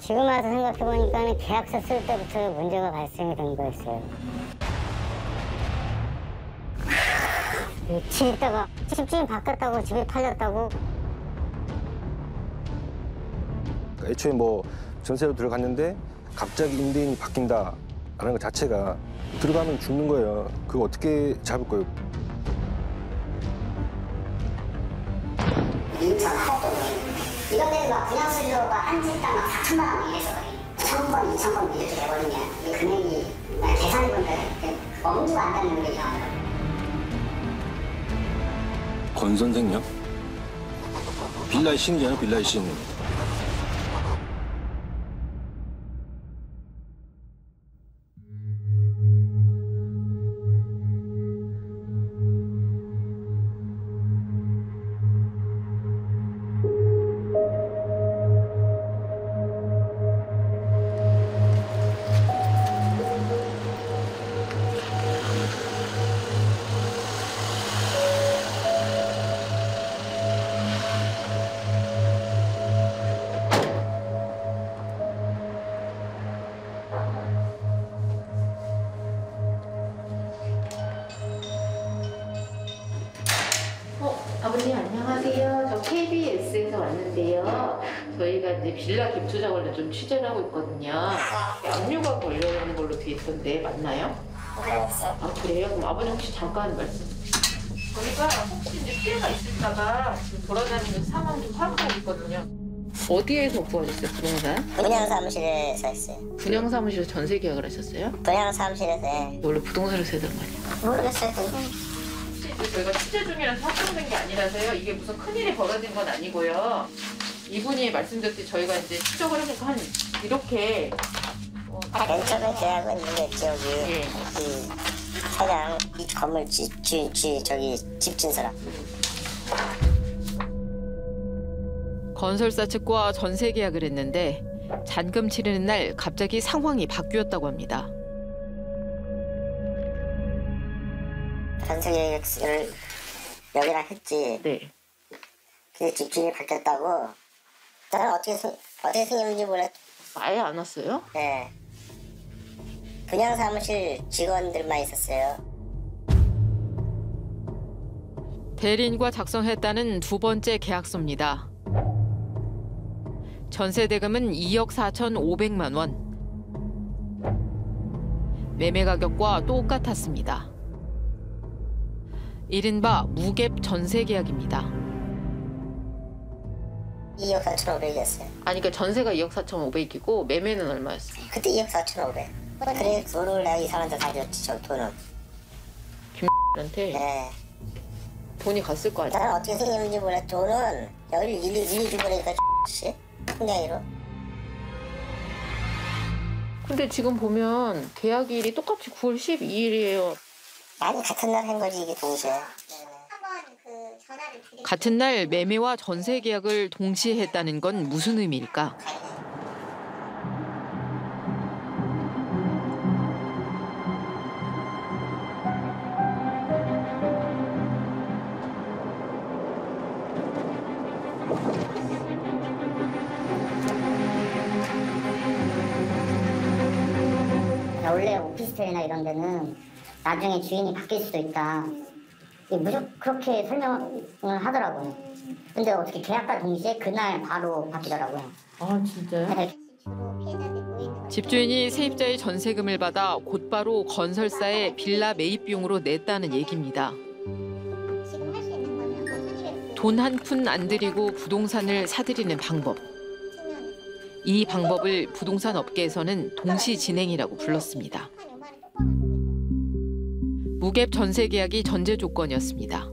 지금 와서 생각해보니까 계약서 쓸 때부터 문제가 발생이 된 거였어요. 며칠 있다가 집주인 바뀌었다고 집이 팔렸다고. 애초에 뭐 전세로 들어갔는데 갑자기 임대인이 바뀐다라는 것 자체가 들어가면 죽는 거예요. 그거 어떻게 잡을 거예요? 인천 하도 이런 데는 막 분양수료가 한 집당 막 4천만 원 이래서 1,000번, 2,000번 이렇게 돼버리면 이 금액이 계산해보니까 엄두가 안 가는 금액이 나와요. 권 선생요? 빌라의 신이잖아요, 빌라의 신. 아버님 안녕하세요. 저 KBS에서 왔는데요. 저희가 이제 빌라 갭투자 관련 좀 취재를 하고 있거든요. 압류가 걸려있는 걸로 돼 있던데 맞나요? 아 그래요? 그럼 아버님 혹시 잠깐 말씀. 저희가 혹시 이제 피해가 있을까봐 지금 돌아다니는 상황 좀 파악하고 있거든요. 어디에서 구하셨어요 부동산? 분양사무실에서 했어요. 분양사무실에서 전세 계약을 하셨어요? 분양사무실에서 해. 원래 부동산에서 해야 되는 거 아니에요? 모르겠어요. 혹시 저희가 취재 중이라서 확정된 게 아니라서요. 이게 무슨 큰일이 벌어진 건 아니고요. 이분이 말씀드렸듯이 저희가 이제 추적을 해보니까 한 이렇게 맨 처음에 계약은 이랬지 여기 예. 이 사장 이 건물 저기 집진서라. 건설사 측과 전세 계약을 했는데 잔금 치르는 날 갑자기 상황이 바뀌었다고 합니다. 전세 계약을 여기랑 했지. 네. 근데 집주인이 바뀌었다고. 나는 어떻게 생겼는지 몰랐. 아예 안 왔어요? 네. 분양사무실 직원들만 있었어요. 대리인과 작성했다는 두 번째 계약서입니다. 전세 대금은 2억 4,500만 원. 매매 가격과 똑같았습니다. 이른바 무갭 전세 계약입니다. 2억 4,500이었어요. 아니 그러니까 전세가 2억 4,500이고 매매는 얼마였어요? 그때 2억 4,500. 그래 돈을 내가 이 사람한테 다 줬지 저 돈은. 한테 네. 돈이 갔을 거 아니에요? 나는 어떻게 생겼는지 몰라. 돈은 여기를 일일이 주고 그러니까 씨 통장으로. 근데 지금 보면 계약일이 똑같이 9월 12일이에요. 아니 같은 날 한 거지 이게 동시에. 같은 날 매매와 전세 계약을 동시에 했다는 건 무슨 의미일까? 원래 오피스텔이나 이런 데는 나중에 주인이 바뀔 수도 있다. 무조건 그렇게 설명을 하더라고요. 근데 어떻게 계약과 동시에 그날 바로 바뀌더라고요. 아 진짜요? 네. 집주인이 세입자의 전세금을 받아 곧바로 건설사에 빌라 매입 비용으로 냈다는 얘기입니다. 돈 한 푼 안 들이고 부동산을 사들이는 방법. 이 방법을 부동산 업계에서는 동시 진행이라고 불렀습니다. 무갭 전세 계약이 전제 조건이었습니다.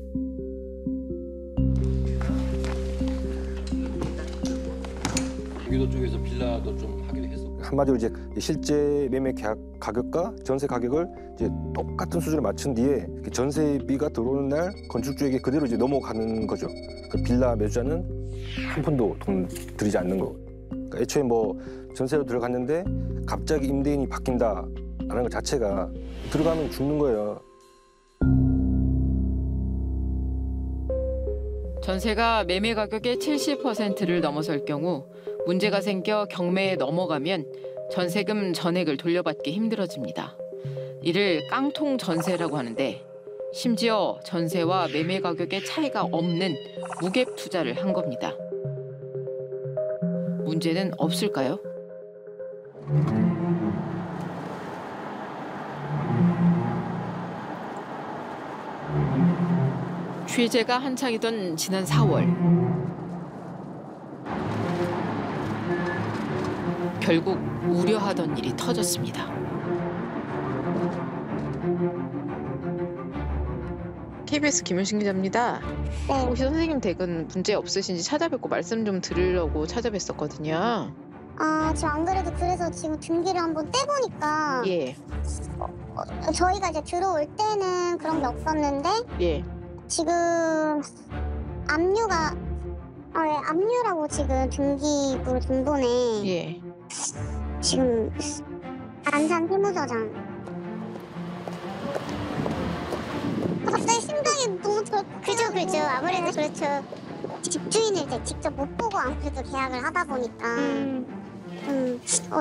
여기도 쪽에서 빌라도 좀 하기로 했어. 한마디로 이제 실제 매매 계약 가격과 전세 가격을 이제 똑같은 수준에 맞춘 뒤에 전세비가 들어오는 날 건축주에게 그대로 이제 넘어가는 거죠. 그 빌라 매수자는 한 푼도 돈 들이지 않는 거. 그러니까 애초에 뭐 전세로 들어갔는데 갑자기 임대인이 바뀐다라는 것 자체가 들어가면 죽는 거예요. 전세가 매매 가격의 70%를 넘어설 경우 문제가 생겨 경매에 넘어가면 전세금 전액을 돌려받기 힘들어집니다. 이를 깡통 전세라고 하는데 심지어 전세와 매매 가격의 차이가 없는 무갭 투자를 한 겁니다. 문제는 없을까요? 취재가 한창이던 지난 4월. 결국 우려하던 일이 터졌습니다. KBS 김윤신 기자입니다. 네. 혹시 선생님 댁은 문제 없으신지 찾아뵙고 말씀 좀 드리려고 찾아뵀었거든요. 저 안 그래도 그래서 지금 등기를 한번 떼보니까 예, 저희가 이제 들어올 때는 그런 게 없었는데 예. 지금 압류가 압류라고 지금 등기부 등본에 예. 지금 안산 세무서장 갑자기 심장이 너무 그죠 아무래도 그렇죠. 집주인을 이제 직접 못 보고 아무래도 계약을 하다 보니까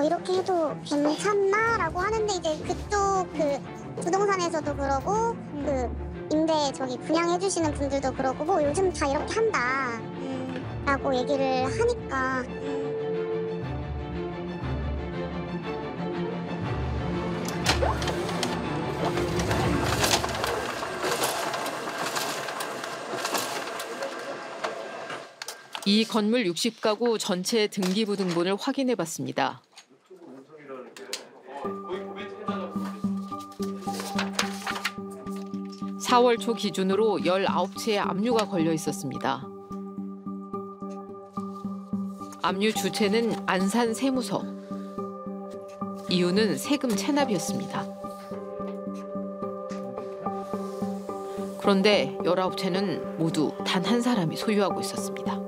이렇게 해도 괜찮나라고 하는데 이제 그쪽 그 부동산에서도 그러고 그 임대 저기 분양해 주시는 분들도 그러고 뭐 요즘 다 이렇게 한다라고 얘기를 하니까 이 건물 60가구 전체 등기부 등본을 확인해 봤습니다. (4월) 초 기준으로 19채의 압류가 걸려 있었습니다. 압류 주체는 안산 세무서. 이유는 세금 체납이었습니다. 그런데 19채는 모두 단 한 사람이 소유하고 있었습니다.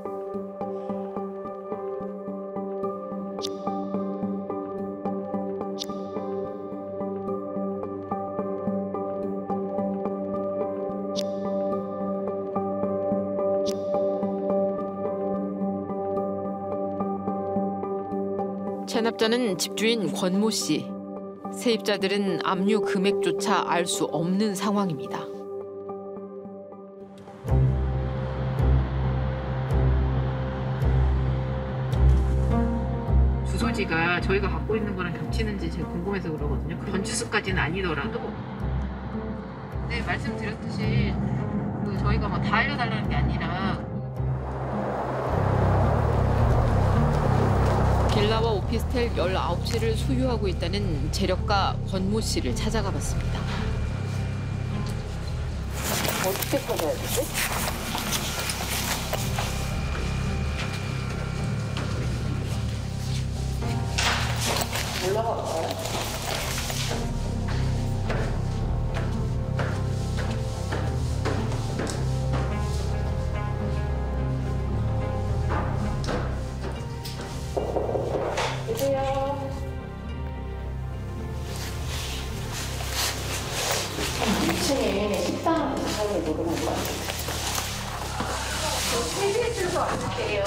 체납자는 집주인 권모 씨. 세입자들은 압류 금액조차 알 수 없는 상황입니다. 주소지가 저희가 갖고 있는 거랑 겹치는지 제가 궁금해서 그러거든요. 전 주소까지는 아니더라도. 네, 말씀드렸듯이 저희가 뭐 다 알려달라는 게 아니라 빌라와 오피스텔 19채를 소유하고 있다는 재력가 권모 씨를 찾아가 봤습니다. 어떻게 찾아야 되지? 올라가 볼까요? 계세요. 2층에 식당 사용을 모르는 것 같아요. 저 KBS에서 왔는데요.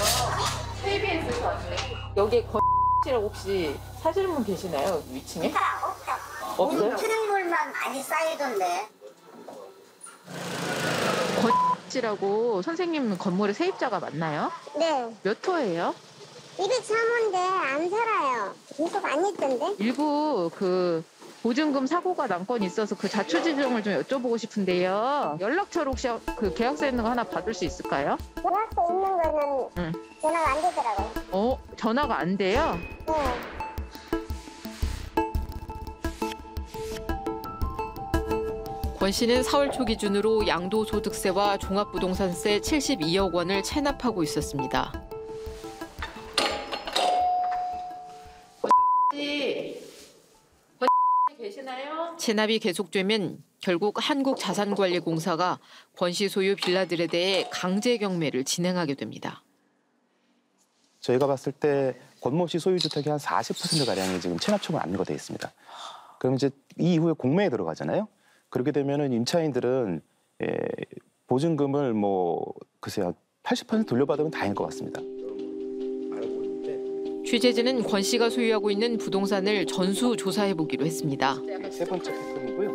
KBS에서 왔는데 여기 권씨라고 혹시 사시는 분 계시나요? 위층에? 없어요? 트림물만 많이 쌓이던데. 권씨라고 선생님 건물의 세입자가 맞나요? 네 몇 호예요? 203호인데 안 살아요. 계속 안 있던데. 일부 그 보증금 사고가 난 건이 있어서 그 자초지종을 좀 여쭤보고 싶은데요. 연락처로 혹시 그 계약서 있는 거 하나 받을 수 있을까요? 계약서 있는 거는 응. 전화가 안 되더라고요. 전화가 안 돼요? 네. 권 씨는 4월 초 기준으로 양도소득세와 종합부동산세 72억 원을 체납하고 있었습니다. 계시나요? 체납이 계속되면 결국 한국자산관리공사가 권 씨 소유 빌라들에 대해 강제 경매를 진행하게 됩니다. 저희가 봤을 때 권모 씨 소유 주택의 한 40%가량이 지금 체납 처분 압류가 돼 있습니다. 그럼 이제 이 이후에 공매에 들어가잖아요. 그렇게 되면은 임차인들은 보증금을 글쎄요 80% 돌려받으면 다행일 것 같습니다. 취재진은 권 씨가 소유하고 있는 부동산을 전수 조사해보기로 했습니다. 세 번째 패턴이고요.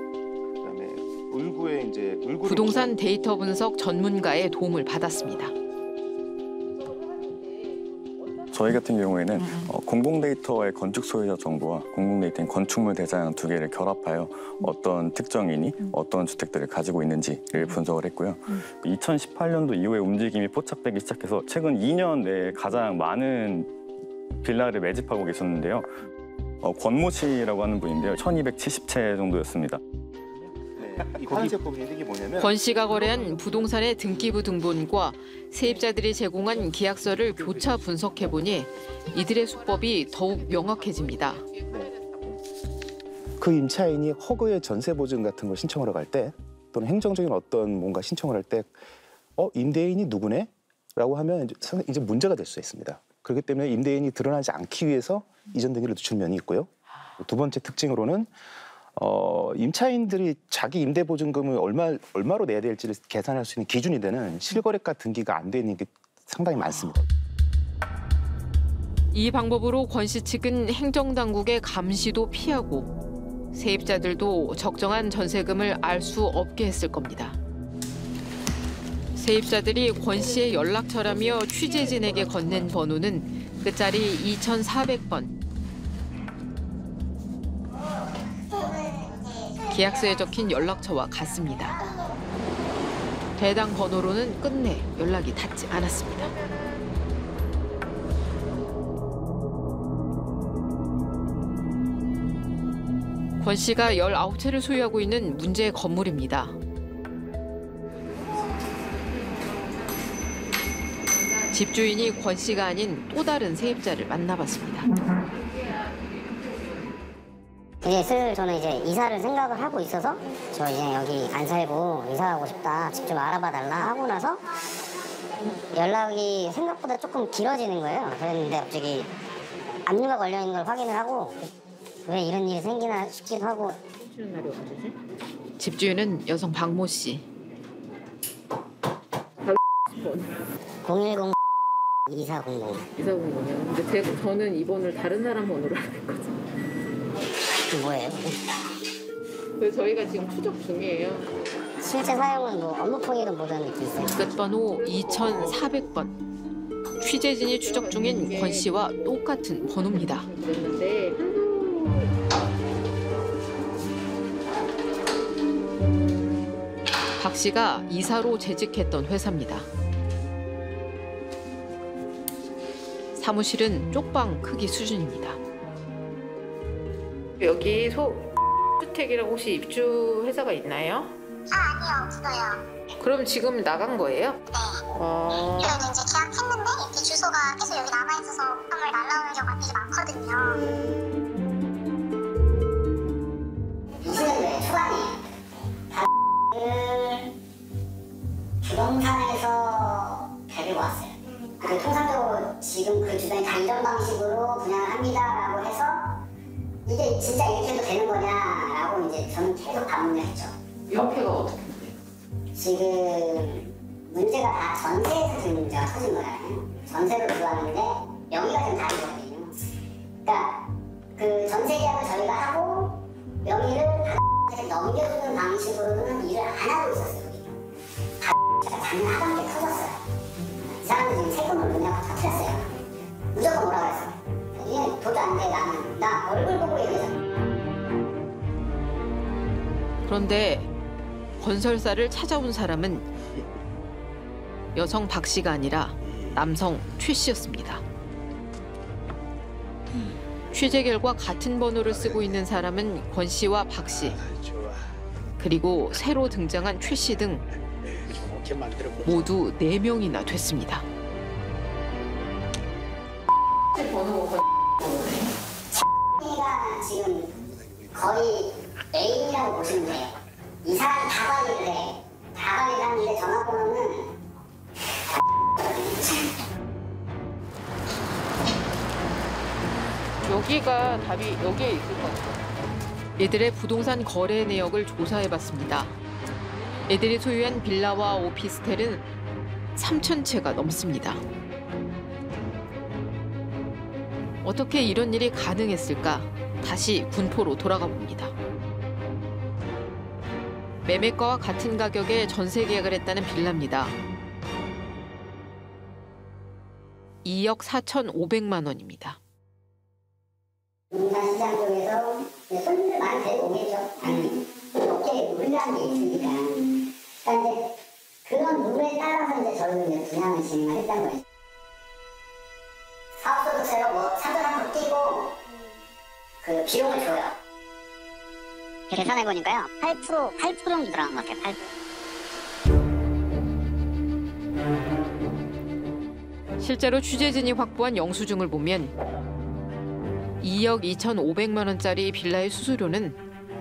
그다음에 울구에 이제 부동산 데이터 분석 전문가의 도움을 받았습니다. 저희 같은 경우에는 공공데이터의 건축 소유자 정보와 공공데이터인 건축물 대장 두 개를 결합하여 어떤 특정인이 어떤 주택들을 가지고 있는지를 분석을 했고요. 2018년도 이후에 움직임이 포착되기 시작해서 최근 2년 내에 가장 많은 빌라를 매집하고 계셨는데요. 권모 씨라고 하는 분인데요. 1270채 정도였습니다. 이 파란색 부분이 이게 뭐냐면 권 씨가 거래한 부동산의 등기부 등본과 세입자들이 제공한 계약서를 교차 분석해보니 이들의 수법이 더욱 명확해집니다. 그 임차인이 허그의 전세 보증 같은 걸 신청하러 갈 때 또는 행정적인 어떤 뭔가 신청을 할 때 임대인이 누구네? 라고 하면 이제 문제가 될 수 있습니다. 그렇기 때문에 임대인이 드러나지 않기 위해서 이전 등기를 늦춘 면이 있고요. 두 번째 특징으로는 임차인들이 자기 임대보증금을 얼마로 내야 될지를 계산할 수 있는 기준이 되는 실거래가 등기가 안 돼 있는 게 상당히 많습니다. 이 방법으로 권 씨 측은 행정당국의 감시도 피하고 세입자들도 적정한 전세금을 알 수 없게 했을 겁니다. 세입자들이 권 씨의 연락처라며 취재진에게 건넨 번호는 끝자리 2400번. 계약서에 적힌 연락처와 같습니다. 해당 번호로는 끝내 연락이 닿지 않았습니다. 권 씨가 19채를 소유하고 있는 문제 건물입니다. 집주인이 권 씨가 아닌 또 다른 세입자를 만나봤습니다. 이제 저는 이제 이사를 생각을 하고 있어서 저 이제 여기 안 살고 이사 가고 싶다, 집 좀 알아봐 달라 하고 나서 연락이 생각보다 조금 길어지는 거예요. 그랬는데 갑자기 압류가 걸려 있는 걸 확인을 하고 왜 이런 일이 생기나 싶기도 하고. 집주인은 여성 박모 씨. 010 2400. 2400이요. 근데 저는 이 번호를 다른 사람 번호로 알고 있거든요. 그 뭐예요? 그래서 저희가 지금 추적 중이에요. 실제 사용은 뭐 업무폭력은 뭐든 이렇게 있어요. 끝번호 2400번. 취재진이 추적 중인 권 씨와 똑같은 번호입니다. 그랬는데 박 씨가 이사로 재직했던 회사입니다. 사무실은 쪽방 크기 수준입니다. 여기 주택이라고 혹시 입주 회사가 있나요? 아니요, 없어요. 그럼 지금 나간 거예요? 네. 어. 저희는 이제 계약했는데 이렇게 주소가 계속 여기 남아있어서 건물 날라오는 경우가 되게 많거든요. 20년도에 초반에 다들 부동산에서 데리고 왔어요. 그 통상적으로 지금 그 주변에 단전 방식으로 분양을 합니다라고 해서 이게 진짜 이렇게 해도 되는 거냐라고 이제 저는 계속 반문을 했죠. 형태가 어떻게 돼요? 지금 문제가 다 전세에서 지금 문제가 터진 거잖아요. 전세로 들어왔는데 명의가 좀 다르거든요. 그러니까 그 전세 계약을 저희가 하고 명의를 넘겨주는 방식으로는 일을 안 하고 있었어요. 작년 하반기에 터졌어요. 이 사람들 지금 세금을 못 내고 터뜨렸어요. 무조건 뭐라 그랬어. 얘는 도도 안 돼. 나 얼굴 보고 얘기하잖아. 그런데 건설사를 찾아온 사람은 여성 박 씨가 아니라 남성 최 씨였습니다. 취재 결과 같은 번호를 쓰고 있는 사람은 권 씨와 박 씨, 그리고 새로 등장한 최 씨 등 모두 4명이나 됐습니다. 번호가 가 지금 거의 애인이라고 보시면 돼요. 이 사람이 다 관리를 해. 다 관리를 하는데 전화번호는 여기가 답이 여기에 있을 것 같아요. 이들의 부동산 거래 내역을 조사해봤습니다. 이들이 소유한 빌라와 오피스텔은 3,000채가 넘습니다. 어떻게 이런 일이 가능했을까? 다시 군포로 돌아가 봅니다. 매매가와 같은 가격에 전세 계약을 했다는 빌라입니다. 2억 4,500만 원입니다. 부동산 시장 쪽에서 손님들 많이 데리고 오겠죠. 업계에 물량이 있으니까. 그러니까 이제 그런 룰에 따라서 이제 저희는 이제 분양을 진행을 했다는 거예요. 사업소득세로 뭐 차들 한 번 띄고 그 비용을 줘요. 계산해 보니까요, 8% 정도 들어간 것 같아요. 8%. 실제로 취재진이 확보한 영수증을 보면 2억 2,500만 원짜리 빌라의 수수료는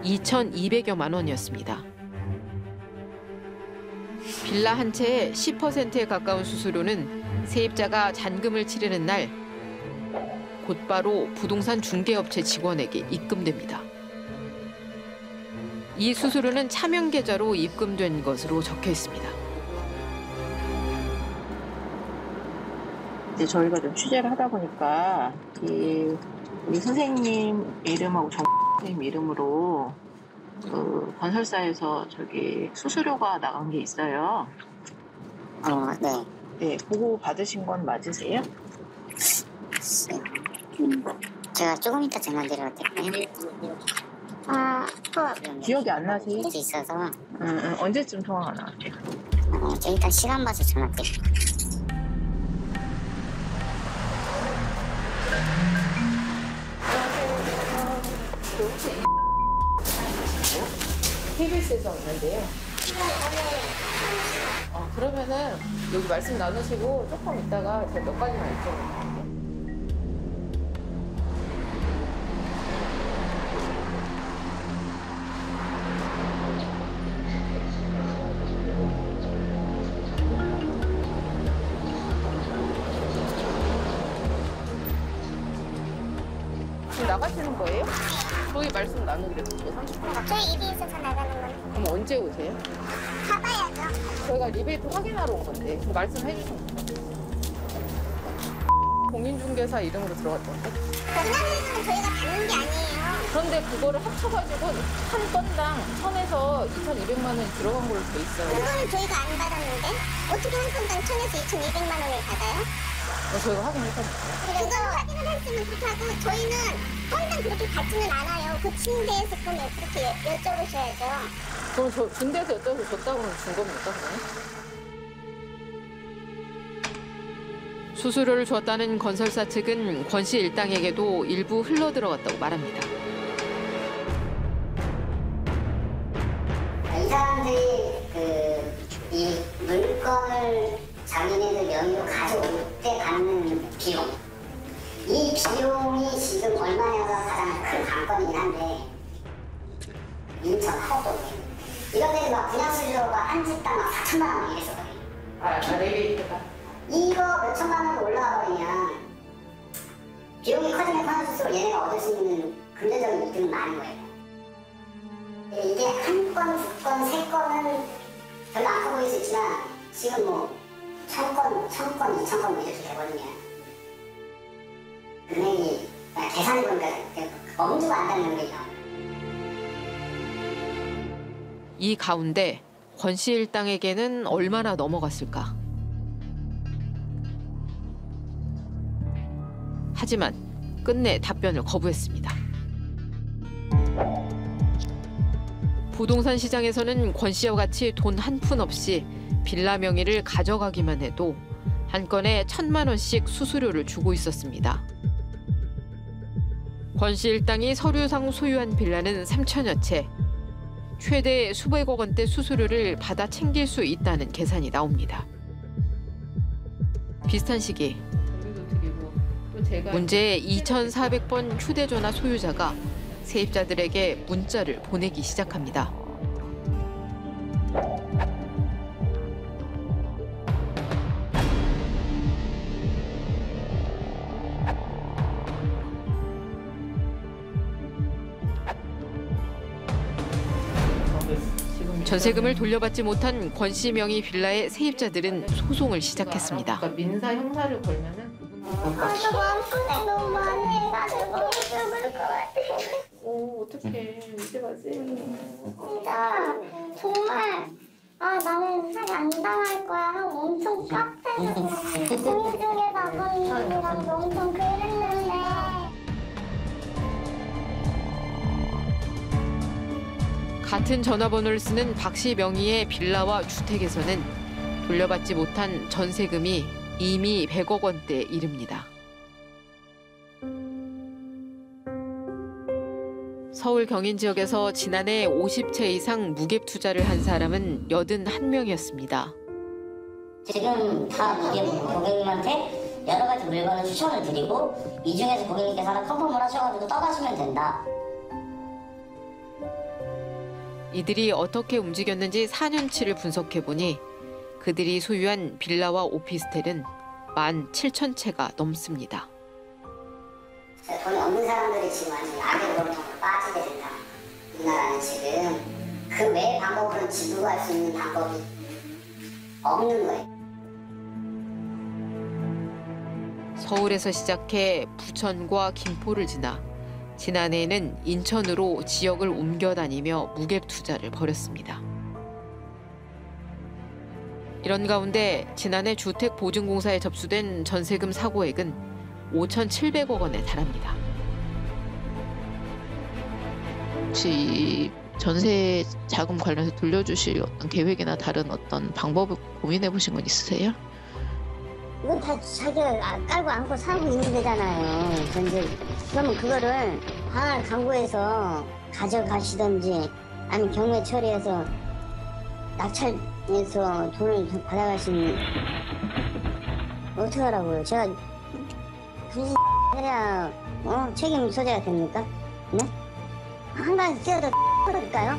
2,200여만 원이었습니다. 빌라 한 채의 10%에 가까운 수수료는 세입자가 잔금을 치르는 날 곧바로 부동산 중개업체 직원에게 입금됩니다. 이 수수료는 차명 계좌로 입금된 것으로 적혀 있습니다. 이제 저희가 좀 취재를 하다 보니까 우리 선생님 이름하고 정 선생님 이름으로 그 건설사에서 저기 수수료가 나간 게 있어요. 네. 네, 보고 받으신 건 맞으세요? 제가 조금 이따 전화 드려볼게요. 기억이 안 나세요? 있어서 언제쯤 통화가 나왔대요? 일단 시간 봐서 전화 드릴게요. KBS에서 왔는데요. 그러면은 여기 말씀 나누시고 조금 있다가 제가 몇 가지만 여쭤볼게요. 지금 나가시는 거예요? 저희 말씀 나누기로 했어요. 30분. 저희 EBS에서 나가는 건 그럼 언제 오세요? 가봐야죠. 저희가 리베이트 확인하러 온 건데 말씀해 주시면 돼요. 공인중개사 이름으로 들어갔던데? 공단에서는 저희가 받는 게 아니에요. 그런데 그거를 합쳐가지고 한 건당 1,000에서 2,200만 원이 들어간 걸로 돼 있어요. 그거는 저희가 안 받았는데 어떻게 한 건당 1,000에서 2,200만 원을 받아요? 저희가 확인했거든요. 그거 확인을 했으면 좋다고 저희는 건당 그렇게 받지는 않아요. 그 침대에서 그러면 그렇게 여쭤보셔야죠. 그럼 저 군대에서 여쭤서 줬다고 하면 준 겁니까, 그러면? 수수료를 줬다는 건설사 측은 권 씨 일당에게도 일부 흘러들어갔다고 말합니다. 이 사람들이 이 물건을 자기네들 명의로 가져올 때 받는 비용, 이 비용이 지금 얼마냐가 가장 큰 관건이긴 한데 인천 하도 이런데 막 분양수수료가 한 집당 막 4천만 원 이랬었거든요. 레이베이트가. 이거 몇 천만 원 올라가 버리면 비용이 커지면 커질수록 얘네가 얻을 수 있는 금전적인 이득은 많은 거예요. 이게 한 건, 두 건, 세 건은 별로 안 커 보일 수 있지만 지금 뭐 1,000건, 2,000건 이렇게 되거든요. 은행이 계산해보니까 엄두가 안 나는 거예요. 이 가운데 권 씨 일당에게는 얼마나 넘어갔을까? 하지만 끝내 답변을 거부했습니다. 부동산 시장에서는 권 씨와 같이 돈 한 푼 없이 빌라 명의를 가져가기만 해도 한 건에 1,000만 원씩 수수료를 주고 있었습니다. 권 씨 일당이 서류상 소유한 빌라는 3천여 채. 최대 수백억 원대 수수료를 받아 챙길 수 있다는 계산이 나옵니다. 비슷한 시기 문제의 2,400번 휴대전화 소유자가 세입자들에게 문자를 보내기 시작합니다. 지금 전세금을 돌려받지 못한 권 씨 명의 빌라의 세입자들은 소송을 시작했습니다. 그러니까 민사 형사를 걸면은 그분들 저 마음고생 너무 많이 해가지고 죽을 것 같아. 오 어떡해 이제 가지. 진짜 정말 나는 살이 안 당할 거야 하고 엄청 카페에서 공중에 나가는 분이랑도 엄청 그랬는데 같은 전화번호를 쓰는 박 씨 명의의 빌라와 주택에서는 돌려받지 못한 전세금이 이미 100억 원대에 이릅니다. 서울 경인 지역에서 지난해 50채 이상 무갭 투자를 한 사람은 81명이었습니다. 지금 다 고객님한테 여러 가지 물건을 추천을 드리고 이 중에서 고객님께서 하나 컨펌을 하셔가지고 떠가시면 된다. 이들이 어떻게 움직였는지 4년치를 분석해보니 그들이 소유한 빌라와 오피스텔은 17,000채가 넘습니다. 돈이 없는 사람들이 지금 완전히 악의적으로 빠지게 된다. 우리나라는 지금 그 외의 방법으로는 지불할 수 있는 방법이 없는 거예요. 서울에서 시작해 부천과 김포를 지나 지난해에는 인천으로 지역을 옮겨다니며 무갭 투자를 벌였습니다. 이런 가운데 지난해 주택보증공사에 접수된 전세금 사고액은 5,700억 원에 달합니다. 혹시 전세 자금 관련해서 돌려주실 어떤 계획이나 다른 어떤 방법을 고민해 보신 건 있으세요? 이건 다 자기가 깔고 안고 살고 있는 데잖아요. 전세. 그러면 그거를 강구해서 가져가시던지 아니면 경매 처리해서 낙찰해서 돈을 받아가시는 어떻게 하라고요? 제가 굳이 해야 책임 소재가 됩니까? 네? 한가해서 뛰어도 그럴까요?